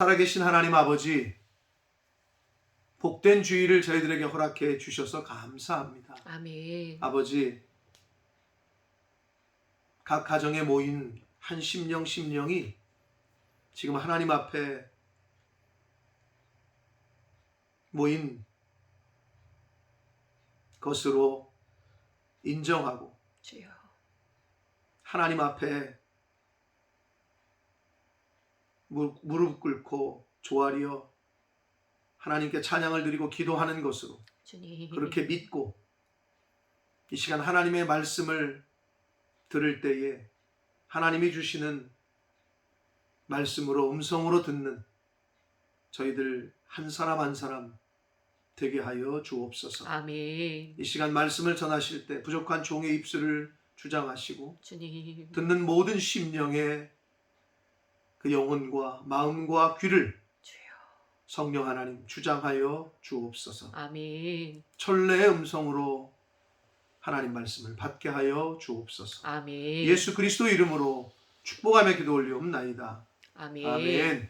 살아계신 하나님 아버지, 복된 주일을 저희들에게 허락해 주셔서 감사합니다. 아멘. 아버지, 각 가정에 모인 한 심령이 지금 하나님 앞에 모인 것으로 인정하고 주여. 하나님 앞에 무릎 꿇고 조아리어 하나님께 찬양을 드리고 기도하는 것으로 주님. 그렇게 믿고 이 시간 하나님의 말씀을 들을 때에 하나님이 주시는 말씀으로 음성으로 듣는 저희들 한 사람 한 사람 되게 하여 주옵소서. 아멘. 이 시간 말씀을 전하실 때 부족한 종의 입술을 주장하시고 주님. 듣는 모든 심령의 그 영혼과 마음과 귀를 주여. 성령 하나님 주장하여 주옵소서. 아멘. 천래의 음성으로 하나님 말씀을 받게 하여 주옵소서. 아멘. 예수 그리스도 이름으로 축복하며 기도 올리옵나이다. 아멘. 아멘.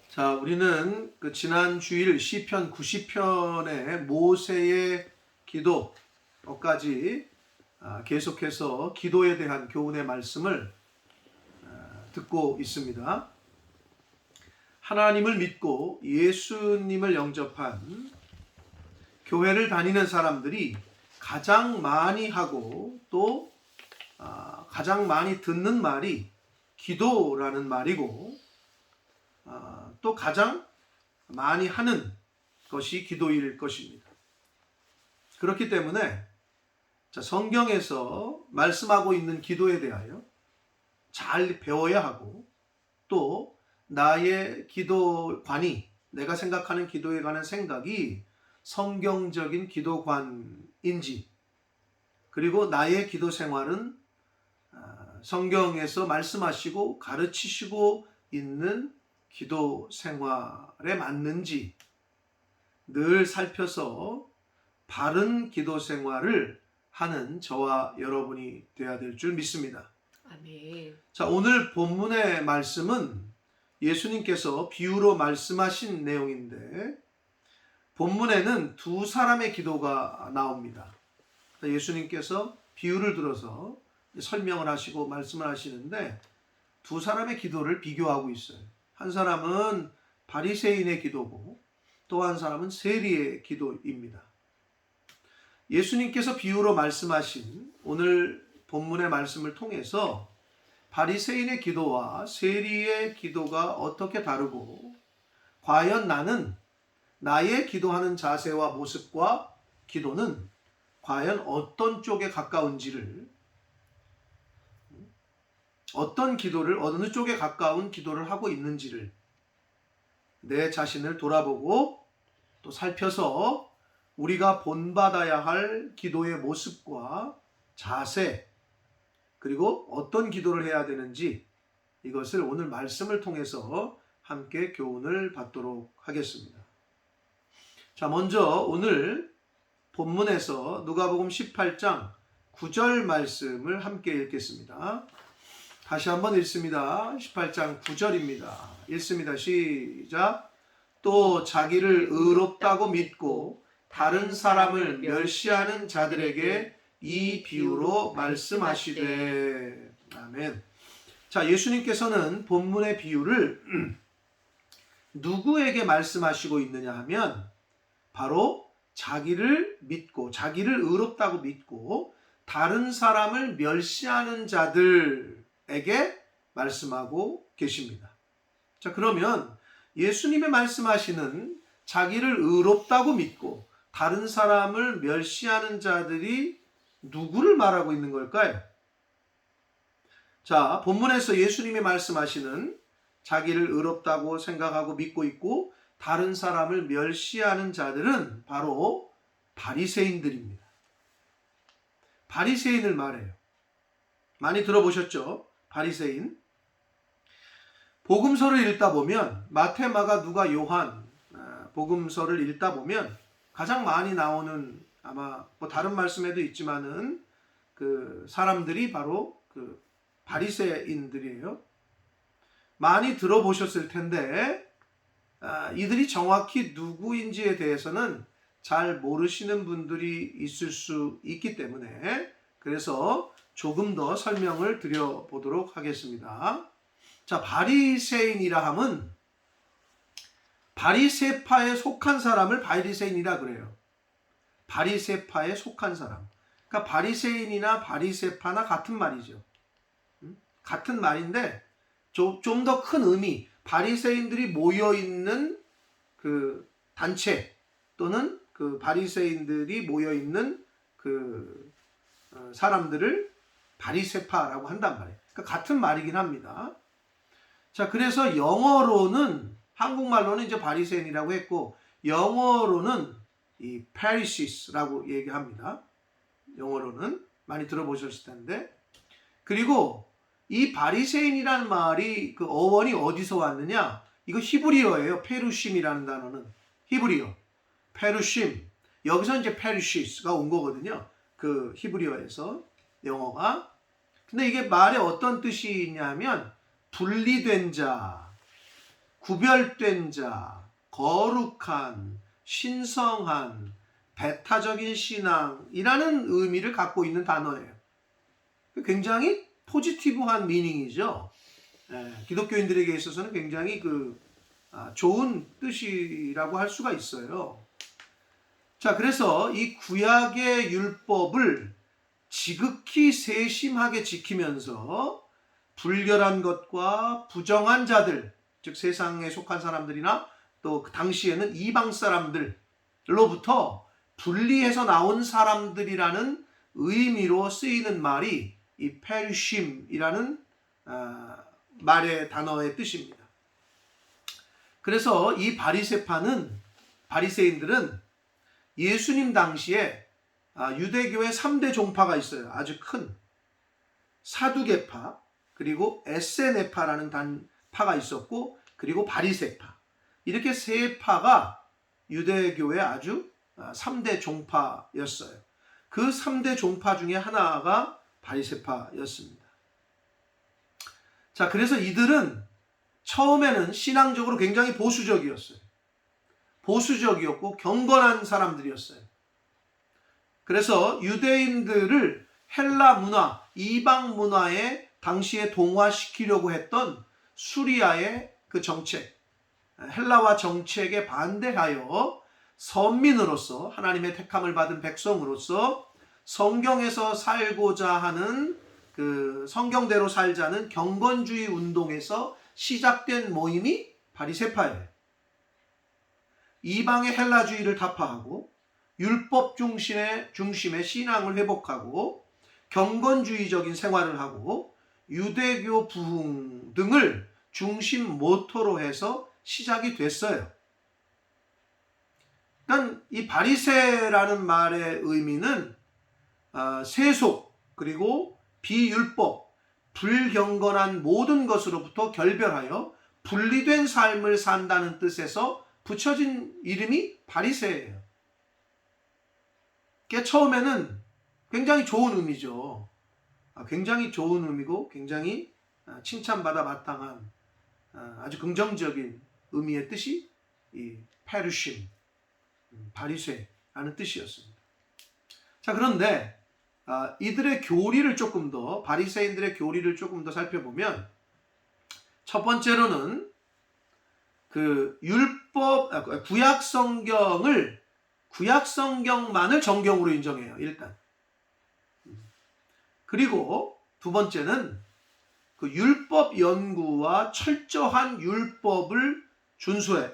자, 우리는 그 지난 주일 시편 90편의 모세의 기도까지 계속해서 기도에 대한 교훈의 말씀을 듣고 있습니다. 하나님을 믿고 예수님을 영접한 교회를 다니는 사람들이 가장 많이 하고 또 가장 많이 듣는 말이 기도라는 말이고 또 가장 많이 하는 것이 기도일 것입니다. 그렇기 때문에 성경에서 말씀하고 있는 기도에 대하여 잘 배워야 하고 또 나의 기도관이 내가 생각하는 기도에 관한 생각이 성경적인 기도관인지 그리고 나의 기도 생활은 성경에서 말씀하시고 가르치시고 있는 기도 생활에 맞는지 늘 살펴서 바른 기도 생활을 하는 저와 여러분이 되어야 될 줄 믿습니다. 아멘. 자, 오늘 본문의 말씀은 예수님께서 비유로 말씀하신 내용인데 본문에는 두 사람의 기도가 나옵니다. 예수님께서 비유를 들어서 설명을 하시고 말씀을 하시는데 두 사람의 기도를 비교하고 있어요. 한 사람은 바리새인의 기도고 또 한 사람은 세리의 기도입니다. 예수님께서 비유로 말씀하신 오늘 본문의 말씀을 통해서 바리새인의 기도와 세리의 기도가 어떻게 다르고 과연 나는 나의 기도하는 자세와 모습과 기도는 과연 어떤 쪽에 가까운지를 어떤 기도를 어느 쪽에 가까운 기도를 하고 있는지를 내 자신을 돌아보고 또 살펴서 우리가 본받아야 할 기도의 모습과 자세 그리고 어떤 기도를 해야 되는지 이것을 오늘 말씀을 통해서 함께 교훈을 받도록 하겠습니다. 자, 먼저 오늘 본문에서 누가복음 18장 9절 말씀을 함께 읽겠습니다. 다시 한번 읽습니다. 18장 9절입니다. 읽습니다. 시작. 또 자기를 의롭다고 믿고 다른 사람을 멸시하는 자들에게 이 비유로 말씀하시되. 아멘. 자, 예수님께서는 본문의 비유를 누구에게 말씀하시고 있느냐 하면 바로 자기를 믿고 자기를 의롭다고 믿고 다른 사람을 멸시하는 자들에게 말씀하고 계십니다. 자, 그러면 예수님의 말씀하시는 자기를 의롭다고 믿고 다른 사람을 멸시하는 자들이 누구를 말하고 있는 걸까요? 자, 본문에서 예수님이 말씀하시는 자기를 의롭다고 생각하고 믿고 있고 다른 사람을 멸시하는 자들은 바로 바리새인들입니다. 바리새인을 말해요. 많이 들어보셨죠? 바리새인. 복음서를 읽다 보면 마태, 마가, 누가, 요한 복음서를 읽다 보면 가장 많이 나오는 아마 뭐 다른 말씀에도 있지만은 그 사람들이 바로 그 바리새인들이에요. 많이 들어보셨을 텐데 이들이 정확히 누구인지에 대해서는 잘 모르시는 분들이 있을 수 있기 때문에 그래서 조금 더 설명을 드려보도록 하겠습니다. 자, 바리새인이라 함은 바리새파에 속한 사람을 바리새인이라 그래요. 바리새파에 속한 사람. 그러니까 바리새인이나 바리새파나 같은 말이죠. 같은 말인데 좀 더 큰 의미, 바리새인들이 모여 있는 그 단체 또는 그 바리새인들이 모여 있는 그 사람들을 바리새파라고 한단 말이에요. 그러니까 같은 말이긴 합니다. 자, 그래서 영어로는 한국말로는 이제 바리새인이라고 했고 영어로는 이 Pharisees라고 얘기합니다. 영어로는 많이 들어보셨을 텐데 그리고 이 바리새인이라는 말이 그 어원이 어디서 왔느냐? 이거 히브리어예요. 페루심이라는 단어는 히브리어. 페루심. 여기서 이제 페르시스가 온 거거든요. 그 히브리어에서 영어가. 근데 이게 말에 어떤 뜻이 있냐면 분리된 자, 구별된 자, 거룩한, 신성한, 배타적인 신앙이라는 의미를 갖고 있는 단어예요. 굉장히 포지티브한 미닝이죠. 기독교인들에게 있어서는 굉장히 좋은 뜻이라고 할 수가 있어요. 자, 그래서 이 구약의 율법을 지극히 세심하게 지키면서 불결한 것과 부정한 자들, 즉 세상에 속한 사람들이나 또 그 당시에는 이방 사람들로부터 분리해서 나온 사람들이라는 의미로 쓰이는 말이 이 페르심이라는 말의 단어의 뜻입니다. 그래서 이 바리새인들은 예수님 당시에 유대교의 3대 종파가 있어요. 아주 큰 사두개파, 그리고 에세네파라는 파가 있었고, 그리고 바리새파. 이렇게 세 파가 유대교의 아주 3대 종파였어요. 그 3대 종파 중에 하나가 바리새파였습니다. 자, 그래서 이들은 처음에는 신앙적으로 굉장히 보수적이었어요. 보수적이었고 경건한 사람들이었어요. 그래서 유대인들을 헬라 문화, 이방 문화에 당시에 동화시키려고 했던 수리아의 그 정책, 헬라화 정책에 반대하여 선민으로서 하나님의 택함을 받은 백성으로서 성경에서 살고자 하는 그 성경대로 살자는 경건주의 운동에서 시작된 모임이 바리새파예요. 이방의 헬라주의를 타파하고 율법 중심의 신앙을 회복하고 경건주의적인 생활을 하고 유대교 부흥 등을 중심 모토로 해서 시작이 됐어요. 그러니까 이 바리새라는 말의 의미는 세속 그리고 비율법, 불경건한 모든 것으로부터 결별하여 분리된 삶을 산다는 뜻에서 붙여진 이름이 바리새예요. 그게 처음에는 굉장히 좋은 의미죠. 굉장히 좋은 의미고 굉장히 칭찬받아 마땅한 아주 긍정적인 의미의 뜻이 이 페르심, 바리새라는 뜻이었습니다. 자, 그런데 이들의 교리를 조금 더, 바리새인들의 교리를 조금 더 살펴보면 첫 번째로는 그 구약 성경만을 정경으로 인정해요. 일단. 그리고 두 번째는 그 율법 연구와 철저한 율법을 준수해요.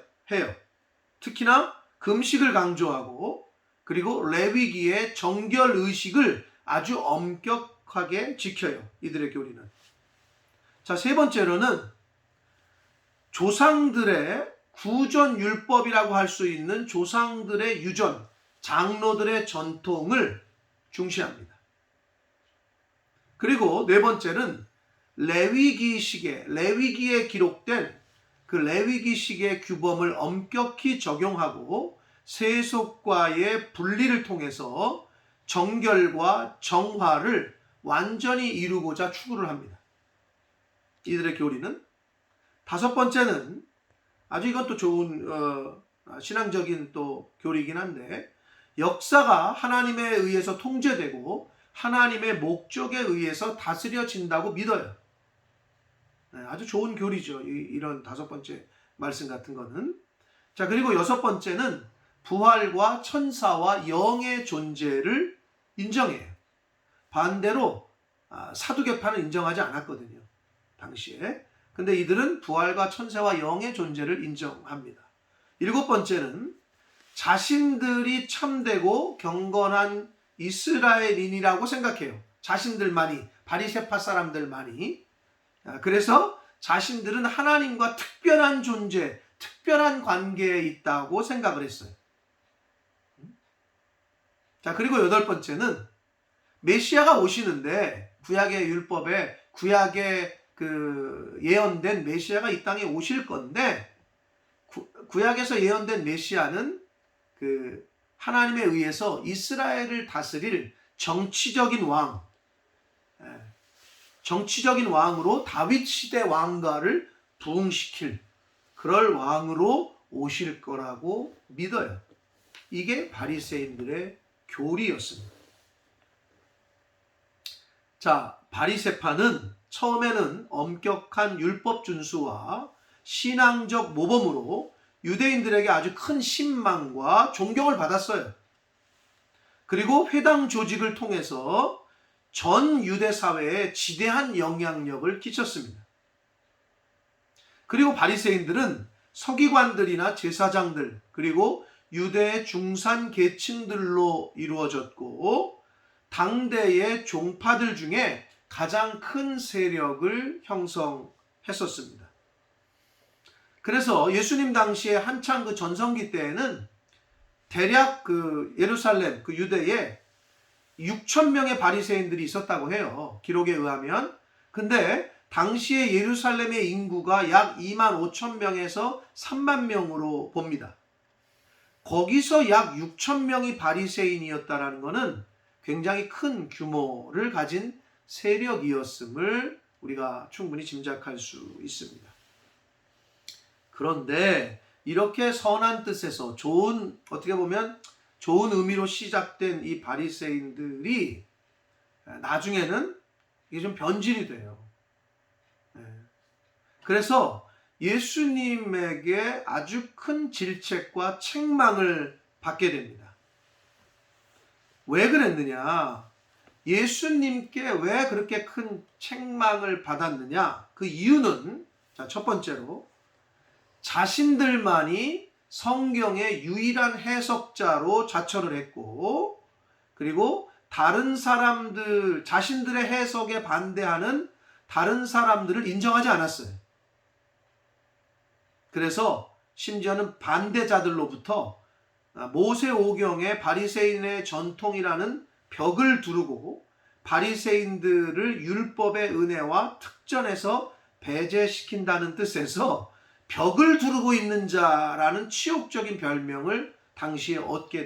특히나 금식을 강조하고 그리고 레위기의 정결 의식을 아주 엄격하게 지켜요. 이들의 교리는. 자, 세 번째로는 조상들의 구전 율법이라고 할 수 있는 조상들의 유전, 장로들의 전통을 중시합니다. 그리고 네 번째는 레위기에 기록된 그 레위기식의 규범을 엄격히 적용하고 세속과의 분리를 통해서 정결과 정화를 완전히 이루고자 추구를 합니다. 이들의 교리는. 다섯 번째는 아주 이것도 좋은 신앙적인 또 교리이긴 한데, 역사가 하나님에 의해서 통제되고 하나님의 목적에 의해서 다스려진다고 믿어요. 아주 좋은 교리죠. 이런 다섯 번째 말씀 같은 거는. 자, 그리고 여섯 번째는 부활과 천사와 영의 존재를 인정해요. 반대로 사두개파는 인정하지 않았거든요, 당시에. 근데 이들은 부활과 천사와 영의 존재를 인정합니다. 일곱 번째는 자신들이 참되고 경건한 이스라엘인이라고 생각해요. 자신들만이, 바리새파 사람들만이. 그래서 자신들은 하나님과 특별한 존재, 특별한 관계에 있다고 생각을 했어요. 자, 그리고 여덟 번째는 메시아가 오시는데, 구약의 율법에 구약에 예언된 메시아가 이 땅에 오실 건데, 구약에서 예언된 메시아는 하나님에 의해서 이스라엘을 다스릴 정치적인 왕, 정치적인 왕으로 다윗 시대 왕가를 부흥시킬 그럴 왕으로 오실 거라고 믿어요. 이게 바리새인들의 교리였습니다. 자, 바리새파는 처음에는 엄격한 율법 준수와 신앙적 모범으로 유대인들에게 아주 큰 신망과 존경을 받았어요. 그리고 회당 조직을 통해서 전 유대 사회에 지대한 영향력을 끼쳤습니다. 그리고 바리새인들은 서기관들이나 제사장들, 그리고 유대의 중산 계층들로 이루어졌고, 당대의 종파들 중에 가장 큰 세력을 형성했었습니다. 그래서 예수님 당시에 한창 전성기 때에는 대략 예루살렘, 유대에 6,000명의 바리새인들이 있었다고 해요, 기록에 의하면. 근데 당시에 예루살렘의 인구가 약 25,000명에서 30,000명으로 봅니다. 거기서 약 6,000명이 바리새인이었다라는 것은 굉장히 큰 규모를 가진 세력이었음을 우리가 충분히 짐작할 수 있습니다. 그런데 이렇게 선한 뜻에서 어떻게 보면 좋은 의미로 시작된 이 바리새인들이 나중에는 이게 좀 변질이 돼요. 그래서 예수님에게 아주 큰 질책과 책망을 받게 됩니다. 왜 그랬느냐? 예수님께 왜 그렇게 큰 책망을 받았느냐? 그 이유는, 자, 첫 번째로 자신들만이 성경의 유일한 해석자로 자처를 했고, 그리고 다른 사람들, 자신들의 해석에 반대하는 다른 사람들을 인정하지 않았어요. 그래서 심지어는 반대자들로부터 모세오경의 바리새인의 전통이라는 벽을 두르고 바리새인들을 율법의 은혜와 특전에서 배제시킨다는 뜻에서 벽을 두르고 있는 자라는 치욕적인 별명을 당시에 얻게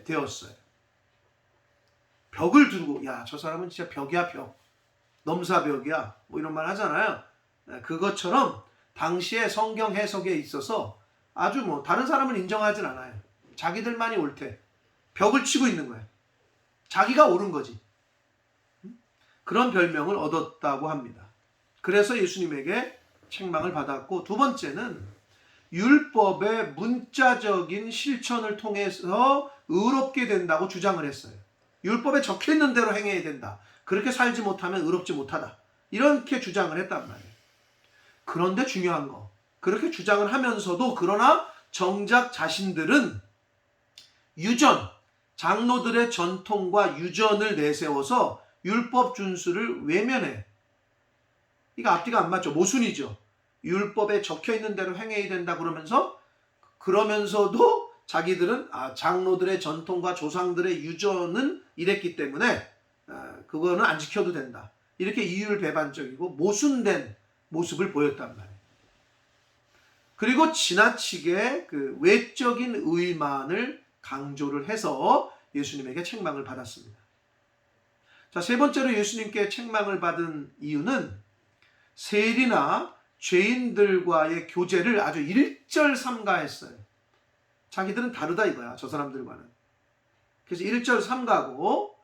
되었어요. 벽을 두르고, 야, 저 사람은 진짜 벽이야, 벽. 넘사벽이야. 뭐 이런 말 하잖아요. 그것처럼 당시에 성경 해석에 있어서 아주 다른 사람을 인정하진 않아요. 자기들만이 옳대. 벽을 치고 있는 거예요. 자기가 옳은 거지. 그런 별명을 얻었다고 합니다. 그래서 예수님에게 책망을 받았고, 두 번째는 율법의 문자적인 실천을 통해서 의롭게 된다고 주장을 했어요. 율법에 적혀있는 대로 행해야 된다. 그렇게 살지 못하면 의롭지 못하다. 이렇게 주장을 했단 말이에요. 그런데 중요한 거, 그렇게 주장을 하면서도 그러나 정작 자신들은 장로들의 전통과 유전을 내세워서 율법 준수를 외면해. 이거 앞뒤가 안 맞죠. 모순이죠. 율법에 적혀있는 대로 행해야 된다 그러면서도 자기들은 장로들의 전통과 조상들의 유전은 이랬기 때문에 그거는 안 지켜도 된다. 이렇게 이율배반적이고 모순된 모습을 보였단 말이에요. 그리고 지나치게 외적인 의만을 강조를 해서 예수님에게 책망을 받았습니다. 자, 세 번째로 예수님께 책망을 받은 이유는 세리나 죄인들과의 교제를 아주 일절삼가했어요. 자기들은 다르다 이거야, 저 사람들과는. 그래서 일절삼가고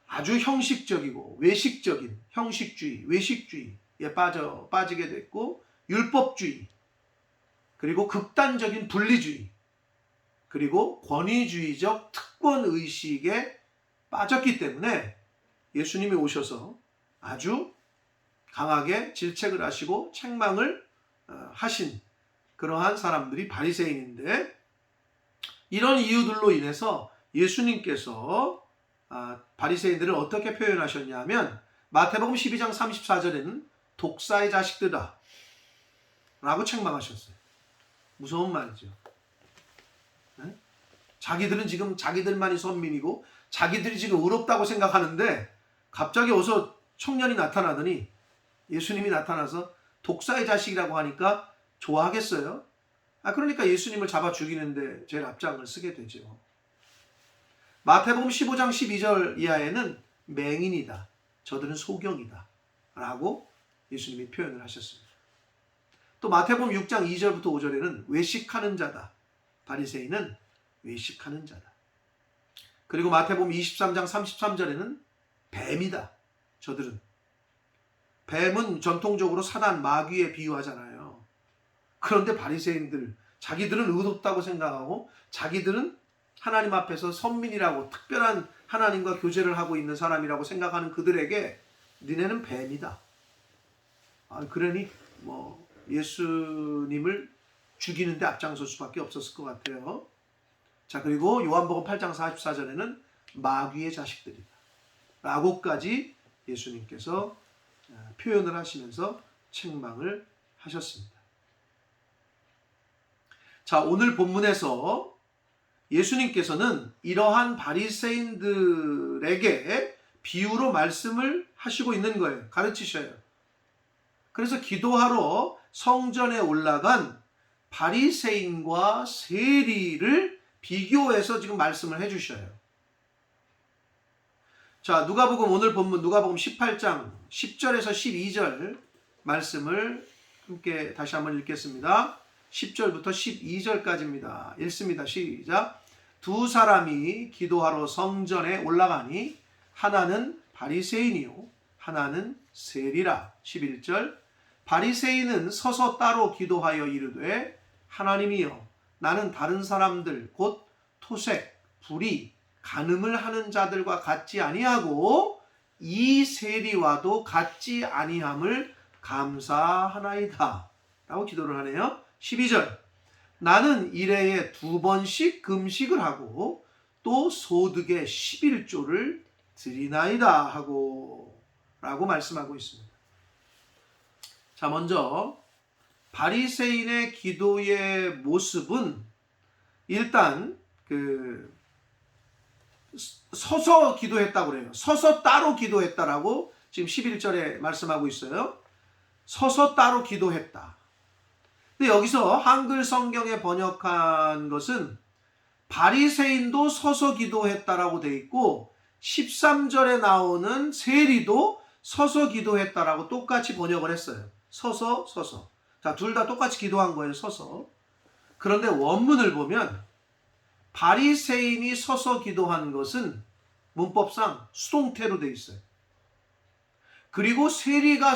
아주 형식적이고 외식적인 형식주의, 외식주의에 빠지게 됐고, 율법주의, 그리고 극단적인 분리주의, 그리고 권위주의적 특권의식에 빠졌기 때문에 예수님이 오셔서 아주 강하게 질책을 하시고 책망을 하신 그러한 사람들이 바리새인인데, 이런 이유들로 인해서 예수님께서 바리새인들을 어떻게 표현하셨냐면, 마태복음 12장 34절에는 독사의 자식들아 라고 책망하셨어요. 무서운 말이죠. 네? 자기들은 지금 자기들만이 선민이고 자기들이 지금 의롭다고 생각하는데, 갑자기 어서 청년이 나타나더니, 예수님이 나타나서 독사의 자식이라고 하니까 좋아하겠어요? 그러니까 예수님을 잡아 죽이는데 제일 앞장을 쓰게 되죠. 마태복음 15장 12절 이하에는 맹인이다, 저들은 소경이다 라고 예수님이 표현을 하셨습니다. 또 마태복음 6장 2절부터 5절에는 외식하는 자다, 바리새인은 외식하는 자다. 그리고 마태복음 23장 33절에는 뱀이다, 저들은. 뱀은 전통적으로 사단, 마귀에 비유하잖아요. 그런데 바리새인들, 자기들은 의롭다고 생각하고 자기들은 하나님 앞에서 선민이라고, 특별한 하나님과 교제를 하고 있는 사람이라고 생각하는 그들에게 니네는 뱀이다. 그러니 예수님을 죽이는데 앞장설 수밖에 없었을 것 같아요. 자, 그리고 요한복음 8장 44절에는 마귀의 자식들이다 라고까지 예수님께서 표현을 하시면서 책망을 하셨습니다. 자, 오늘 본문에서 예수님께서는 이러한 바리새인들에게 비유로 말씀을 하시고 있는 거예요. 가르치셔요. 그래서 기도하러 성전에 올라간 바리새인과 세리를 비교해서 지금 말씀을 해주셔요. 자, 누가복음, 오늘 본문 누가복음 18장 10절에서 12절 말씀을 함께 다시 한번 읽겠습니다. 10절부터 12절까지입니다. 읽습니다. 시작. 두 사람이 기도하러 성전에 올라가니 하나는 바리새인이요 하나는 세리라. 11절. 바리새인은 서서 따로 기도하여 이르되, 하나님이여, 나는 다른 사람들 곧 토색, 불의, 간음을 하는 자들과 같지 아니하고 이 세리와도 같지 아니함을 감사하나이다 라고 기도를 하네요. 12절. 나는 일해에 2번씩 금식을 하고 또 소득의 11조를 드리나이다 하고 라고 말씀하고 있습니다. 자, 먼저 바리새인의 기도의 모습은 일단 서서 기도했다고 그래요. 서서 따로 기도했다라고 지금 11절에 말씀하고 있어요. 서서 따로 기도했다. 근데 여기서 한글 성경에 번역한 것은 바리새인도 서서 기도했다라고 돼 있고, 13절에 나오는 세리도 서서 기도했다라고 똑같이 번역을 했어요. 서서. 자, 둘 다 똑같이 기도한 거예요. 서서. 그런데 원문을 보면 바리새인이 서서 기도한 것은 문법상 수동태로 돼 있어요. 그리고 세리가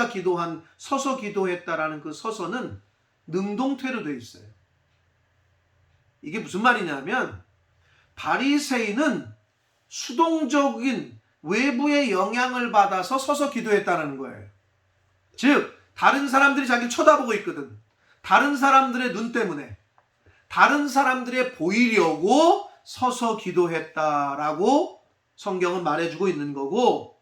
기도한 서서 기도했다라는 그 서서는 능동태로 돼 있어요. 이게 무슨 말이냐면, 바리새인은 수동적인 외부의 영향을 받아서 서서 기도했다는 거예요. 즉, 다른 사람들이 자기를 쳐다보고 있거든. 다른 사람들의 눈 때문에, 다른 사람들의 보이려고 서서 기도했다라고 성경은 말해주고 있는 거고,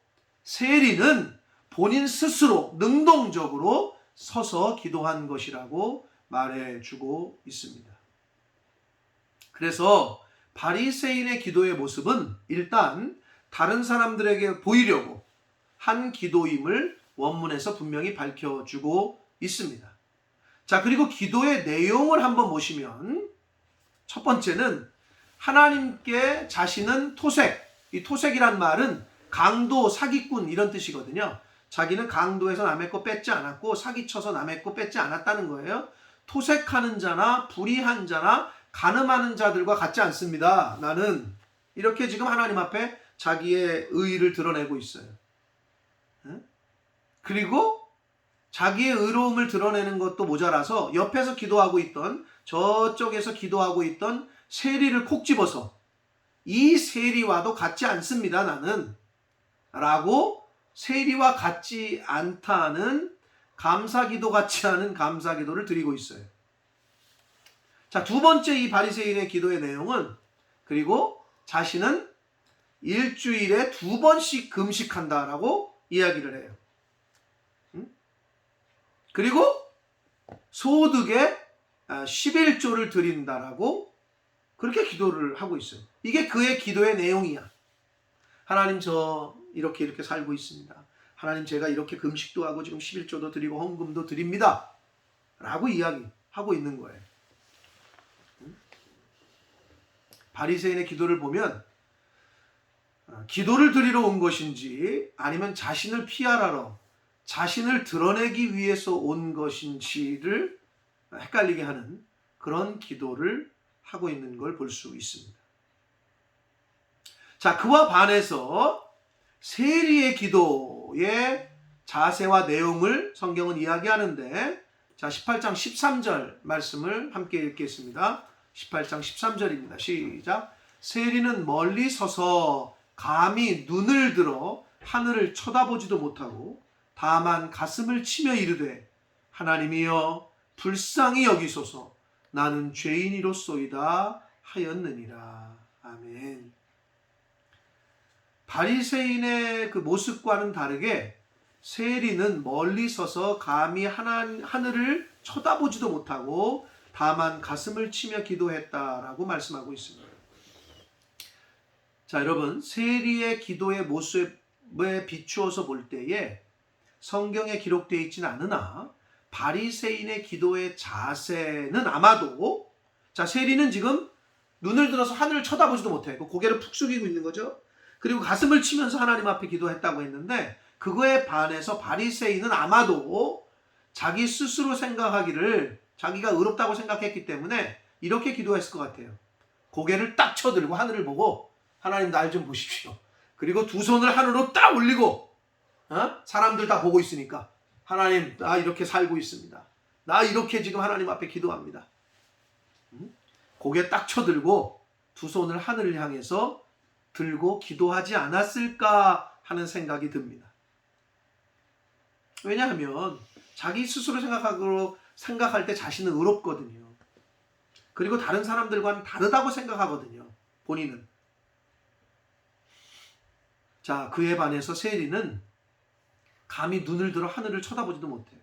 세리는 본인 스스로 능동적으로 서서 기도한 것이라고 말해주고 있습니다. 그래서 바리새인의 기도의 모습은 일단 다른 사람들에게 보이려고 한 기도임을 원문에서 분명히 밝혀주고 있습니다. 자, 그리고 기도의 내용을 한번 보시면, 첫 번째는 하나님께 자신은 토색, 이 토색이란 말은 강도, 사기꾼 이런 뜻이거든요. 자기는 강도에서 남의 거 뺏지 않았고 사기쳐서 남의 거 뺏지 않았다는 거예요. 토색하는 자나 불의한 자나 간음하는 자들과 같지 않습니다. 나는 이렇게 지금 하나님 앞에 자기의 의의를 드러내고 있어요. 그리고 자기의 의로움을 드러내는 것도 모자라서 옆에서 기도하고 있던, 저쪽에서 기도하고 있던 세리를 콕 집어서 이 세리와도 같지 않습니다, 나는 라고 세리와 같지 않다는 감사기도 같지 않은 감사기도를 드리고 있어요. 자, 두 번째 이 바리새인의 기도의 내용은, 그리고 자신은 일주일에 2번씩 금식한다라고 이야기를 해요. 그리고 소득의 11조를 드린다라고 그렇게 기도를 하고 있어요. 이게 그의 기도의 내용이야. 하나님, 저 이렇게 살고 있습니다. 하나님, 제가 이렇게 금식도 하고 지금 11조도 드리고 헌금도 드립니다 라고 이야기하고 있는 거예요. 바리새인의 기도를 보면 기도를 드리러 온 것인지 아니면 자신을 피하러, 자신을 드러내기 위해서 온 것인지를 헷갈리게 하는 그런 기도를 하고 있는 걸 볼 수 있습니다. 자, 그와 반해서 세리의 기도의 자세와 내용을 성경은 이야기하는데, 자, 18장 13절 말씀을 함께 읽겠습니다. 18장 13절입니다. 시작. 세리는 멀리 서서 감히 눈을 들어 하늘을 쳐다보지도 못하고 다만 가슴을 치며 이르되, 하나님이여 불쌍히 여기소서, 나는 죄인이로소이다 하였느니라. 아멘. 바리새인의 그 모습과는 다르게 세리는 멀리 서서 감히 하늘을 쳐다보지도 못하고 다만 가슴을 치며 기도했다라고 말씀하고 있습니다. 자, 여러분, 세리의 기도의 모습에 비추어서 볼 때에 성경에 기록되어 있지는 않으나 바리새인의 기도의 자세는 아마도, 자, 세리는 지금 눈을 들어서 하늘을 쳐다보지도 못해. 고개를 푹 숙이고 있는 거죠. 그리고 가슴을 치면서 하나님 앞에 기도했다고 했는데, 그거에 반해서 바리새인은 아마도 자기 스스로 생각하기를 자기가 의롭다고 생각했기 때문에 이렇게 기도했을 것 같아요. 고개를 딱 쳐들고 하늘을 보고, 하나님 날 좀 보십시오. 그리고 두 손을 하늘로 딱 올리고, 사람들 다 보고 있으니까, 하나님, 나 이렇게 살고 있습니다. 나 이렇게 지금 하나님 앞에 기도합니다. 고개 딱 쳐들고 두 손을 하늘을 향해서 들고 기도하지 않았을까 하는 생각이 듭니다. 왜냐하면 자기 스스로 생각할 때 자신은 의롭거든요. 그리고 다른 사람들과는 다르다고 생각하거든요, 본인은. 자, 그에 반해서 세리는 감히 눈을 들어 하늘을 쳐다보지도 못해요.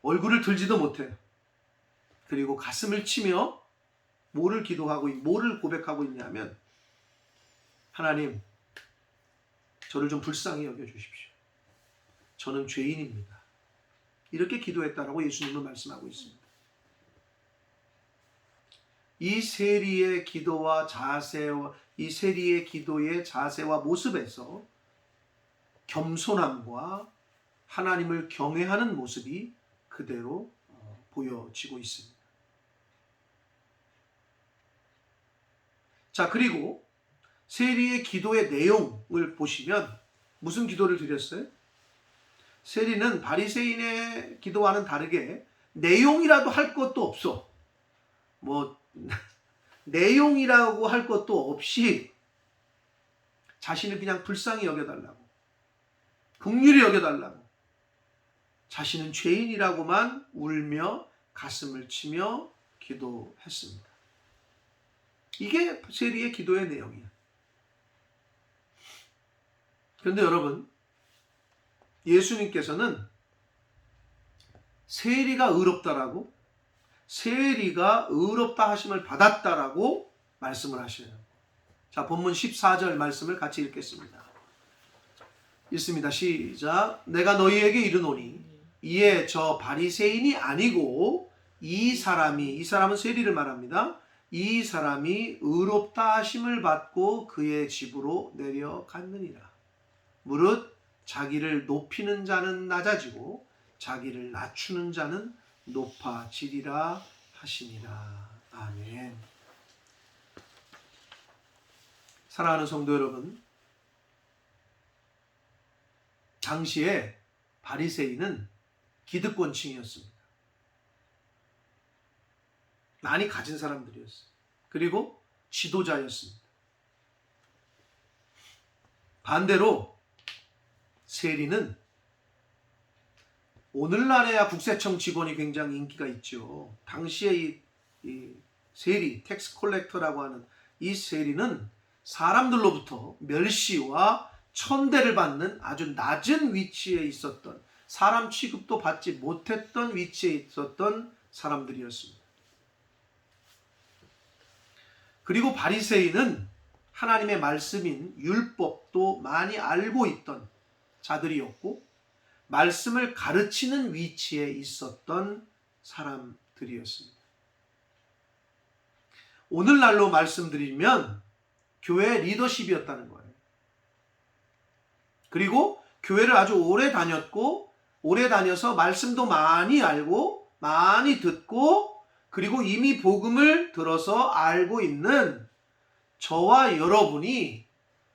얼굴을 들지도 못해요. 그리고 가슴을 치며 뭐를 고백하고 있냐면, 하나님, 저를 좀 불쌍히 여겨주십시오. 저는 죄인입니다. 이렇게 기도했다라고 예수님은 말씀하고 있습니다. 이 세리의 기도와 자세와, 이 세리의 기도의 자세와 모습에서 겸손함과 하나님을 경외하는 모습이 그대로 보여지고 있습니다. 자, 그리고 세리의 기도의 내용을 보시면 무슨 기도를 드렸어요? 세리는 바리새인의 기도와는 다르게 내용이라도 할 것도 없어. 내용이라고 할 것도 없이 자신을 그냥 불쌍히 여겨달라고, 긍휼히 여겨달라고, 자신은 죄인이라고만 울며 가슴을 치며 기도했습니다. 이게 세리의 기도의 내용이에요. 그런데 여러분, 예수님께서는 세리가 의롭다라고, 세리가 의롭다 하심을 받았다라고 말씀을 하셔요. 자, 본문 14절 말씀을 같이 읽겠습니다. 읽습니다. 시작. 내가 너희에게 이르노니 이에 저 바리새인이 아니고 이 사람은 세리를 말합니다. 이 사람이 의롭다 하심을 받고 그의 집으로 내려갔느니라. 무릇 자기를 높이는 자는 낮아지고 자기를 낮추는 자는 높아지리라 하시니라. 아멘. 사랑하는 성도 여러분, 당시에 바리새인은 기득권층이었습니다. 많이 가진 사람들이었어요. 그리고 지도자였습니다. 반대로 세리는 오늘날에야 국세청 직원이 굉장히 인기가 있죠. 당시에 이 세리, 텍스 콜렉터라고 하는 이 세리는 사람들로부터 멸시와 천대를 받는 아주 낮은 위치에 있었던, 사람 취급도 받지 못했던 위치에 있었던 사람들이었습니다. 그리고 바리새인은 하나님의 말씀인 율법도 많이 알고 있던 자들이었고 말씀을 가르치는 위치에 있었던 사람들이었습니다. 오늘날로 말씀드리면 교회 리더십이었다는 거예요. 그리고 교회를 아주 오래 다녔고 오래 다녀서 말씀도 많이 알고 많이 듣고 그리고 이미 복음을 들어서 알고 있는 저와 여러분이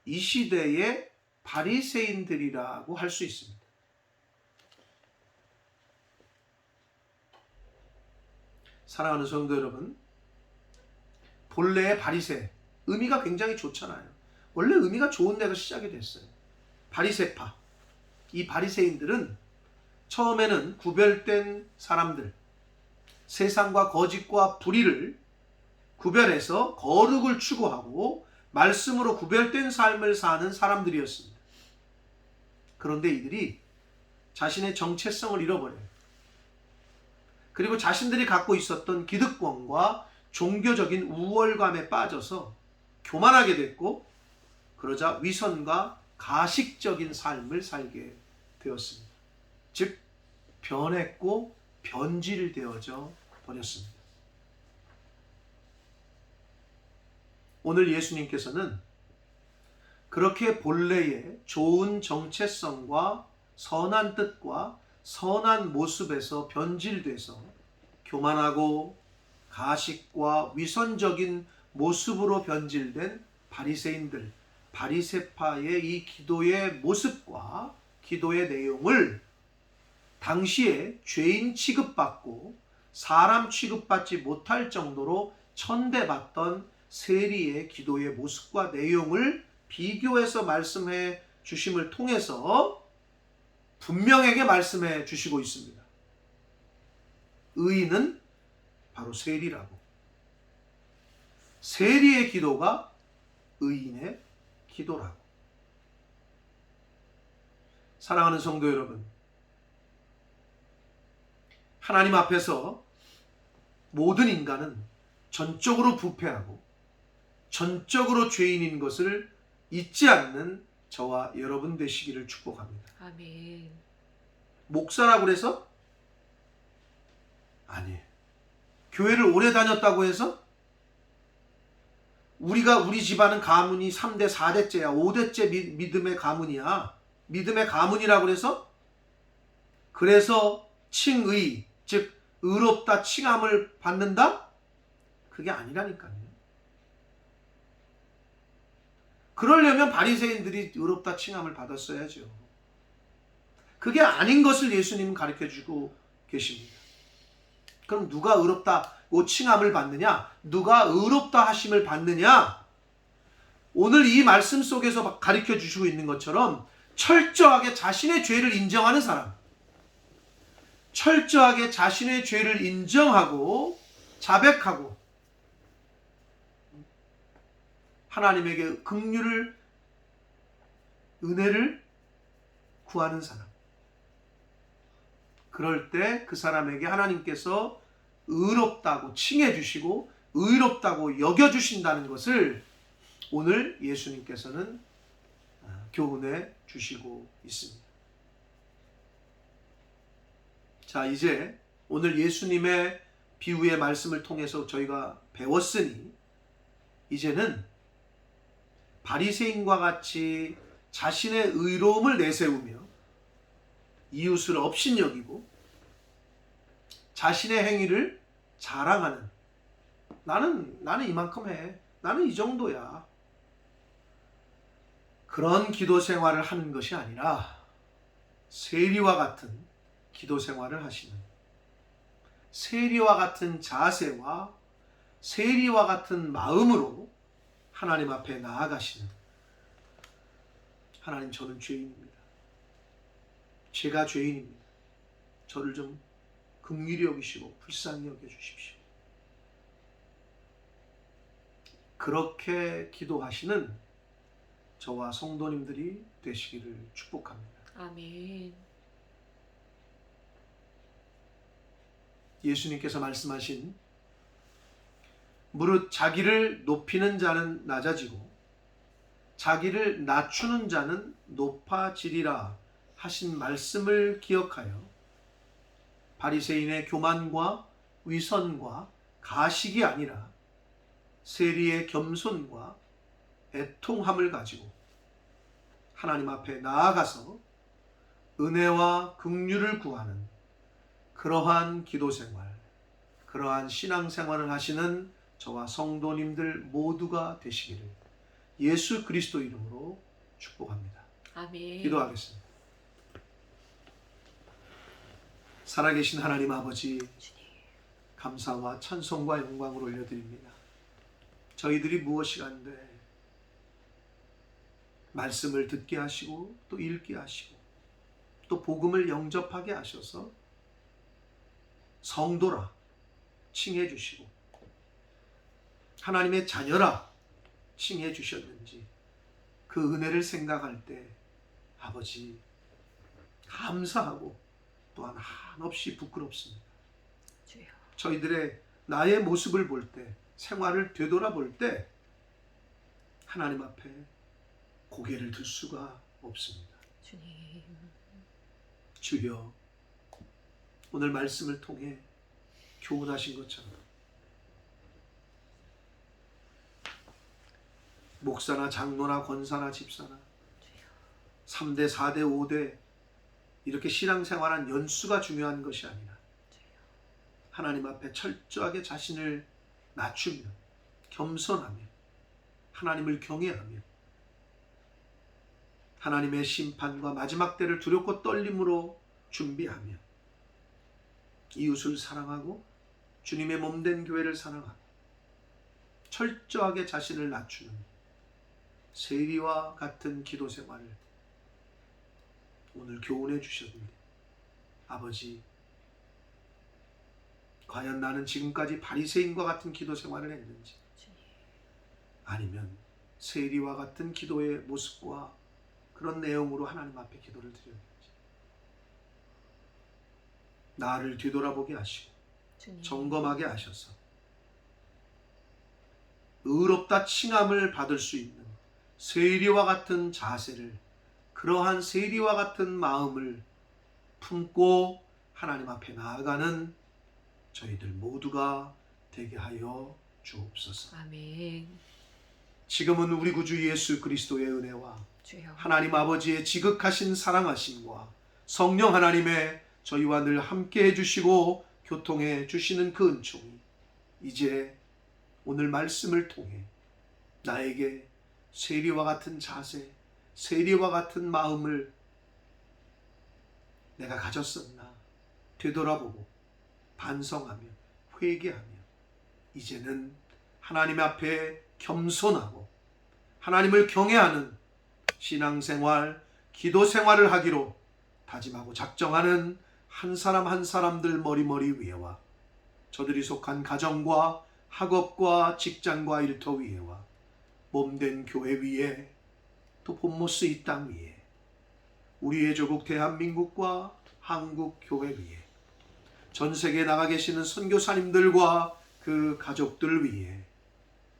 이 시대의 바리새인들이라고 할 수 있습니다. 사랑하는 성도 여러분, 본래의 바리새 의미가 굉장히 좋잖아요. 원래 의미가 좋은 데가 시작이 됐어요. 바리새파, 이 바리새인들은 처음에는 구별된 사람들, 세상과 거짓과 불의를 구별해서 거룩을 추구하고 말씀으로 구별된 삶을 사는 사람들이었습니다. 그런데 이들이 자신의 정체성을 잃어버려요. 그리고 자신들이 갖고 있었던 기득권과 종교적인 우월감에 빠져서 교만하게 됐고, 그러자 위선과 가식적인 삶을 살게 되었습니다. 즉 변했고 변질되어져 버렸습니다. 오늘 예수님께서는 그렇게 본래의 좋은 정체성과 선한 뜻과 선한 모습에서 변질돼서 교만하고 가식과 위선적인 모습으로 변질된 바리새인들, 바리새파의 이 기도의 모습과 기도의 내용을 당시에 죄인 취급받고 사람 취급받지 못할 정도로 천대받던 세리의 기도의 모습과 내용을 비교해서 말씀해 주심을 통해서 분명하게 말씀해 주시고 있습니다. 의인은 바로 세리라고. 세리의 기도가 의인의 기도라고. 사랑하는 성도 여러분, 하나님 앞에서 모든 인간은 전적으로 부패하고 전적으로 죄인인 것을 잊지 않는 저와 여러분 되시기를 축복합니다. 아멘. 목사라고 해서? 아니에요. 교회를 오래 다녔다고 해서? 우리 집안은 가문이 3대 4대째야. 5대째 믿음의 가문이야. 믿음의 가문이라고 해서? 그래서 칭의, 즉 의롭다 칭함을 받는다? 그게 아니라니까요. 그러려면 바리새인들이 의롭다 칭함을 받았어야죠. 그게 아닌 것을 예수님은 가르쳐주고 계십니다. 그럼 누가 의롭다고 칭함을 받느냐? 누가 의롭다 하심을 받느냐? 오늘 이 말씀 속에서 가르쳐주시고 있는 것처럼 철저하게 자신의 죄를 인정하는 사람, 철저하게 자신의 죄를 인정하고 자백하고 하나님에게 긍휼을, 은혜를 구하는 사람. 그럴 때 그 사람에게 하나님께서 의롭다고 칭해 주시고 의롭다고 여겨 주신다는 것을 오늘 예수님께서는 교훈해 주시고 있습니다. 자, 이제 오늘 예수님의 비유의 말씀을 통해서 저희가 배웠으니 이제는 바리새인과 같이 자신의 의로움을 내세우며 이웃을 업신여기고 자신의 행위를 자랑하는, 나는 이만큼 해, 나는 이 정도야, 그런 기도 생활을 하는 것이 아니라 세리와 같은 기도 생활을 하시는, 세리와 같은 자세와 세리와 같은 마음으로 하나님 앞에 나아가시는, 하나님, 저는 죄인입니다. 제가 죄인입니다. 저를 좀 긍휼히 여기시고 불쌍히 여겨주십시오. 그렇게 기도하시는 저와 성도님들이 되시기를 축복합니다. 아멘. 예수님께서 말씀하신 무릇 자기를 높이는 자는 낮아지고 자기를 낮추는 자는 높아지리라 하신 말씀을 기억하여 바리새인의 교만과 위선과 가식이 아니라 세리의 겸손과 애통함을 가지고 하나님 앞에 나아가서 은혜와 긍휼을 구하는 그러한 기도 생활, 그러한 신앙 생활을 하시는 저와 성도님들 모두가 되시기를 예수 그리스도 이름으로 축복합니다. 아멘. 기도하겠습니다. 살아계신 하나님 아버지, 주님. 감사와 찬송과 영광을 올려드립니다. 저희들이 무엇이간데 말씀을 듣게 하시고 또 읽게 하시고 또 복음을 영접하게 하셔서 성도라 칭해 주시고 하나님의 자녀라 칭해 주셨는지 그 은혜를 생각할 때 아버지 감사하고 또한 한없이 부끄럽습니다. 주여. 저희들의 나의 모습을 볼 때, 생활을 되돌아볼 때 하나님 앞에 고개를 들 수가 없습니다. 주님. 주여, 오늘 말씀을 통해 교훈하신 것처럼 목사나 장로나 권사나 집사나 3대, 4대, 5대 이렇게 신앙생활한 연수가 중요한 것이 아니라 하나님 앞에 철저하게 자신을 낮추며 겸손하며 하나님을 경외하며 하나님의 심판과 마지막 때를 두렵고 떨림으로 준비하며 이웃을 사랑하고 주님의 몸된 교회를 사랑하며 철저하게 자신을 낮추는 세리와 같은 기도 생활을 오늘 교훈해 주셨는데 아버지, 과연 나는 지금까지 바리새인과 같은 기도 생활을 했는지 아니면 세리와 같은 기도의 모습과 그런 내용으로 하나님 앞에 기도를 드렸는지 나를 뒤돌아보게 하시고 주님. 점검하게 하셔서 의롭다 칭함을 받을 수 있는 세리와 같은 자세를, 그러한 세리와 같은 마음을 품고 하나님 앞에 나아가는 저희들 모두가 되게 하여 주옵소서. 아멘. 지금은 우리 구주 예수 그리스도의 은혜와 주여. 하나님 아버지의 지극하신 사랑하심과 성령 하나님의 저희와 늘 함께 해주시고 교통해 주시는 그 은총이 이제 오늘 말씀을 통해 나에게 세리와 같은 자세, 세리와 같은 마음을 내가 가졌었나 되돌아보고 반성하며 회개하며 이제는 하나님 앞에 겸손하고 하나님을 경외하는 신앙생활, 기도생활을 하기로 다짐하고 작정하는 한 사람 한 사람들 머리머리 위에와 저들이 속한 가정과 학업과 직장과 일터 위에와 몸된 교회 위에 또 본모스 이 땅 위에 우리의 조국 대한민국과 한국 교회 위에 전 세계에 나가 계시는 선교사님들과 그 가족들 위에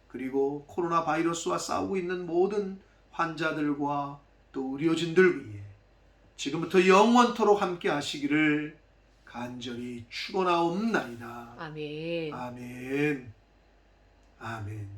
그리고 코로나 바이러스와 싸우고 있는 모든 환자들과 또 의료진들 위해 지금부터 영원토록 함께 하시기를 간절히 축원하옵나이다. 아멘. 아멘. 아멘.